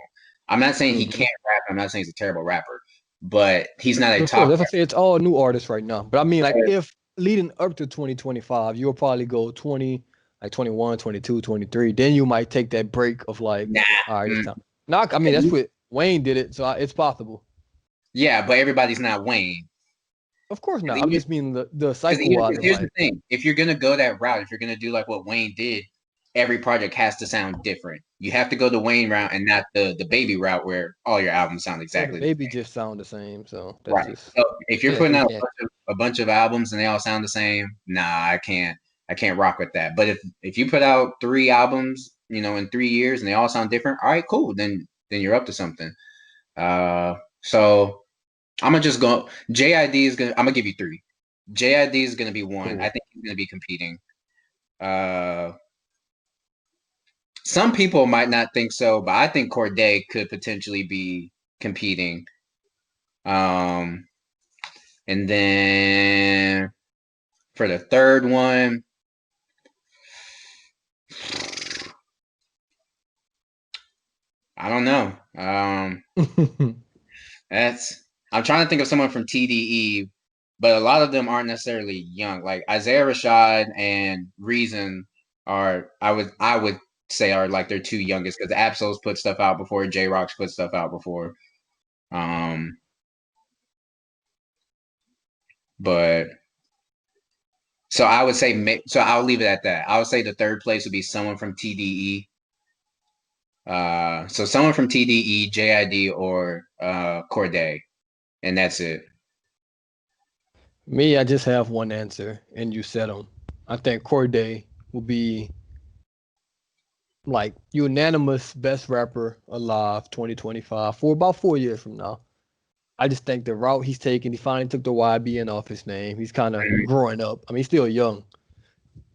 I'm not saying he Mm-hmm. can't rap. I'm not saying he's a terrible rapper, but he's not a Of course, top that's what I say. It's all new artists right now. But I mean, like, rapper. if leading up to 2025, you'll probably go 20, like 21, 22, 23. Then you might take that break of like, Nah. all right, it's time. No, I mean, that's what Wayne did it. So it's possible. Yeah, but everybody's not Wayne. Of course not. I'm Because just meaning the cycle wise of here's the like, thing: if you're gonna go that route, if you're gonna do like what Wayne did, every project has to sound different. You have to go the Wayne route and not the baby route where all your albums sound well, the exactly the baby same. just sound the same. So that's Right. just, So if you're yeah, putting he out can't. a bunch of albums and they all sound the same, nah, I can't. I can't rock with that. But if you put out 3 albums, in 3 years and they all sound different, all right, cool. Then you're up to something. So I'm gonna just go. JID is gonna. I'm gonna give you 3. JID is gonna be one. I Cool. think he's gonna be competing. Uh, some people might not think so, but I think Corday could potentially be competing. Um, and then for the third one, I don't know. That's I'm trying to think of someone from TDE, but a lot of them aren't necessarily young. Like Isaiah Rashad and Reason are I would say are like their 2 youngest because Absol's put stuff out before, J Rock's put stuff out before. Um, but so I would say so I'll leave it at that. I would say the third place would be someone from TDE. So someone from TDE, JID, or Corday, and that's it. Me, I just have one answer, and you said them. I think Corday will be like unanimous best rapper alive 2025 for about 4 years from now. I just think the route he's taking, he finally took the YBN off his name. He's kind of growing up. I mean, he's still young,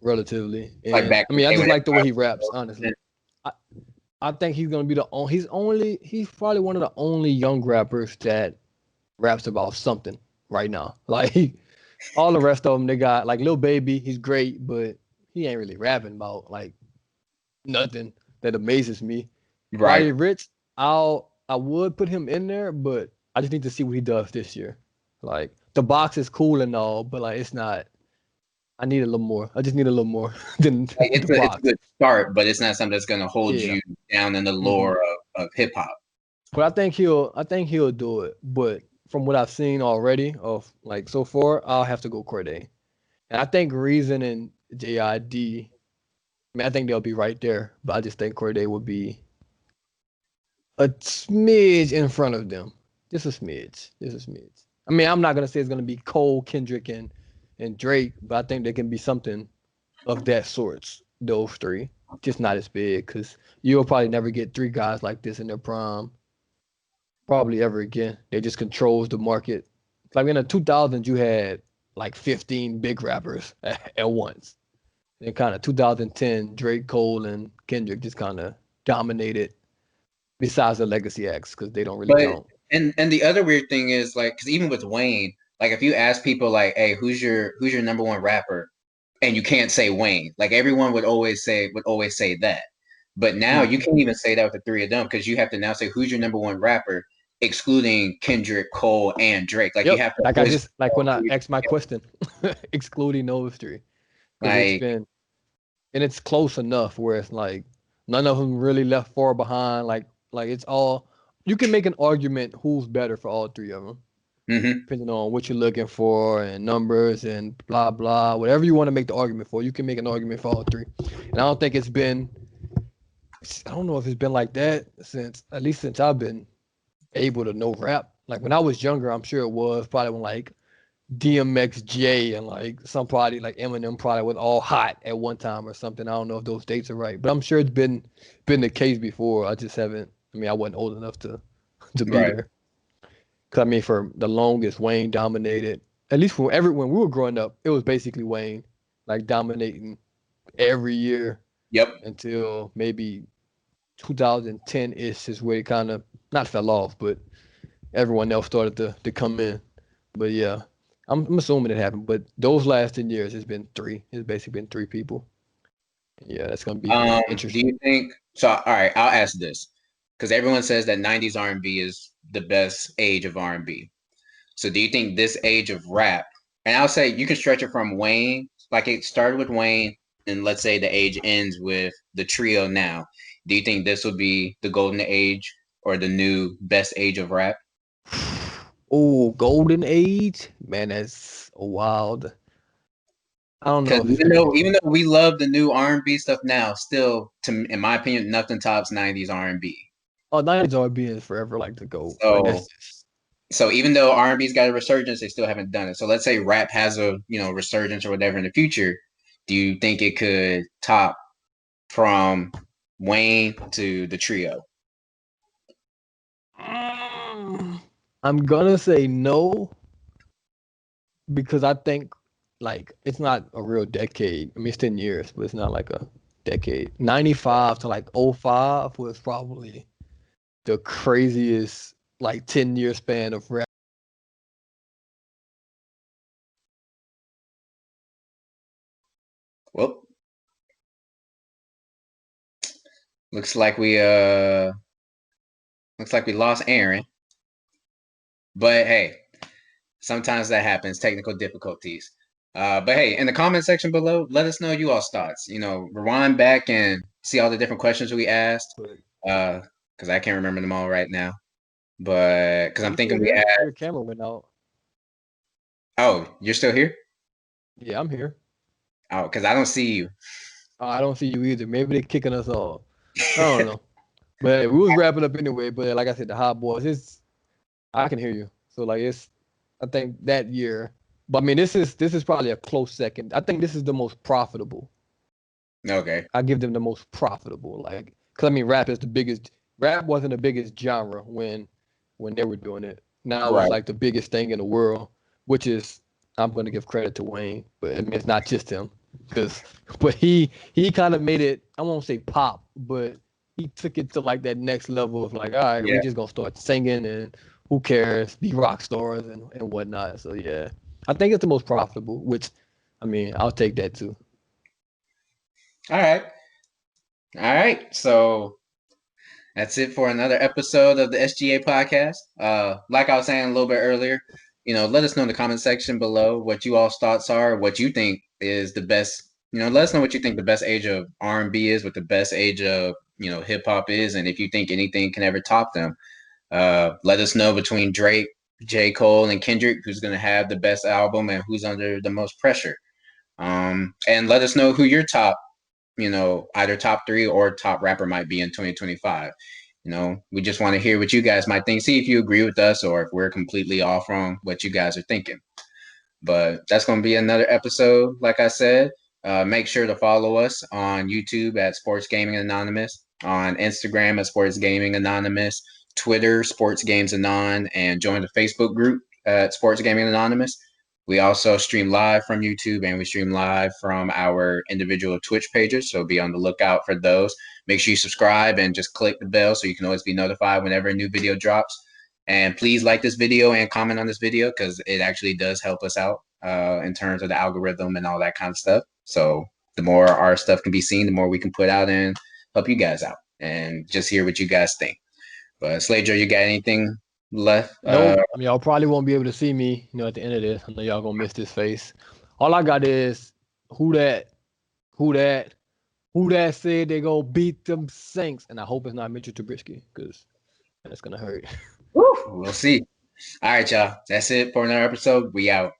relatively. Like And back I in the mean, I day just when like the way he raps, everybody honestly. I, I think he's gonna be the only he's probably one of the only young rappers that raps about something right now. Like all the rest of them, they got like Lil Baby, he's great, but he ain't really rapping about like nothing that amazes me. right. Roddy Ricch, I would put him in there, but I just need to see what he does this year. Like the box is cool and all, but like it's not. I need a little more. I just need a little more than Like the it's a box. good start, but it's not something that's gonna hold Yeah. you down in the hmm lore of hip hop. But I think he'll do it. But from what I've seen already of like so far, I'll have to go Corday. And I think Reason and JID, I mean, I think they'll be right there. But I just think Corday would be a smidge in front of them. Just a smidge. Just a smidge. I mean, I'm not gonna say it's gonna be Cole, Kendrick, and Drake, but I think there can be something of that sorts those three, just not as big because you'll probably never get three guys like this in their prime, probably ever again. They just controls the market. Like in the 2000s, you had like 15 big rappers at once. Then kind of 2010, Drake, Cole, and Kendrick just kind of dominated. Besides the legacy acts, because they don't really But count. and the other weird thing is like, because even with Wayne, like if you ask people like, hey, who's your number one rapper, and you can't say Wayne, like everyone would always say that. But now you Mm. can't even say that with the three of them because you have to now say who's your number one rapper, excluding Kendrick, Cole, and Drake. Like you Yep. have to Like I always just like when I asked my question, excluding those three, because it's like been and it's close enough where it's like none of them really left far behind. Like it's all you can make an argument who's better for all three of them, mhm. depending on what you're looking for and numbers and blah blah. Whatever you want to make the argument for, you can make an argument for all three. And I don't think it's been. I don't know if it's been like that since at least since I've been able to know rap. Like when I was younger, I'm sure it was probably when like DMXJ and like somebody like Eminem probably was all hot at one time or something. I don't know if those dates are right, but I'm sure it's been the case before. I just haven't. I mean, I wasn't old enough to be Right. there. Cause I mean, for the longest, Wayne dominated. At least when we were growing up, it was basically Wayne like dominating every year Yep. until maybe 2010 ish is where it kind of not fell off, but everyone else started to come in. But yeah, I'm assuming it happened. But those last 10 years, it's been three. It's basically been three people. Yeah, that's gonna be Do interesting. you think so? All right, I'll ask this because everyone says that '90s R&B is the best age of R&B. So do you think this age of rap, and I'll say you can stretch it from Wayne, like it started with Wayne, and let's say the age ends with the trio now. Do you think this will be the golden age or the new best age of rap? Oh, golden age, man, that's wild. I don't know Because if it's even gonna though be. even though we love the new R&B stuff now, still, in my opinion, nothing tops '90s R&B. Oh, 90s R&B is forever like the goat. Like So that's just. so even though R&B's got a resurgence, they still haven't done it. So let's say rap has a resurgence or whatever in the future. Do you think it could top from Wayne to the trio? Mm, I'm gonna say no because I think like it's not a real decade. I mean, it's 10 years, but it's not like a decade. 95 to like '05 was probably the craziest like 10-year span of rap. Well, looks like we lost Aaron. But hey, sometimes that happens, technical difficulties. But hey, in the comment section below, let us know you all's thoughts. Rewind back and see all the different questions we asked. But Because I can't remember them all right now. But because are I'm you still thinking we there? asked. Your camera went out. Oh, you're still here? Yeah, I'm here. Oh, because I don't see you. I don't see you either. Maybe they're kicking us off. I don't know. But hey, we was wrapping up anyway. But like I said, the Hot Boys, I can hear you. So like I think that year. But I mean, this is probably a close second. I think this is the most profitable. Okay. I give them the most profitable. Like, cause I mean, rap is the biggest. Rap wasn't the biggest genre when they were doing it. Now it's Right. like the biggest thing in the world, which is I'm gonna give credit to Wayne, but I mean it's not just him, cause but he kind of made it. I won't say pop, but he took it to like that next level of like, all right, we Yeah. just gonna start singing and who cares, be rock stars and whatnot. So yeah, I think it's the most profitable. Which, I mean, I'll take that too. All right. All right. So that's it for another episode of the SGA podcast. Like I was saying a little bit earlier, let us know in the comment section below what you all's thoughts are, what you think is the best. Let us know what you think the best age of R&B is, what the best age of hip hop is, and if you think anything can ever top them. Let us know between Drake, J. Cole, and Kendrick who's going to have the best album and who's under the most pressure. And let us know who your top, either top three or top rapper might be in 2025. We just want to hear what you guys might think. See if you agree with us or if we're completely off on what you guys are thinking. But that's going to be another episode, like I said. Make sure to follow us on YouTube at Sports Gaming Anonymous, on Instagram at Sports Gaming Anonymous, Twitter, Sports Games Anon, and join the Facebook group at Sports Gaming Anonymous. We also stream live from YouTube and we stream live from our individual Twitch pages. So be on the lookout for those. Make sure you subscribe and just click the bell so you can always be notified whenever a new video drops. And please like this video and comment on this video because it actually does help us out in terms of the algorithm and all that kind of stuff. So the more our stuff can be seen, the more we can put out and help you guys out and just hear what you guys think. But Slager, you got anything left? Nope. I mean, y'all probably won't be able to see me, at the end of this. I know y'all gonna miss this face. All I got is who that said they gonna beat them Saints, and I hope it's not Mitchell Trubisky because that's gonna hurt. We'll see. All right, y'all. That's it for another episode. We out.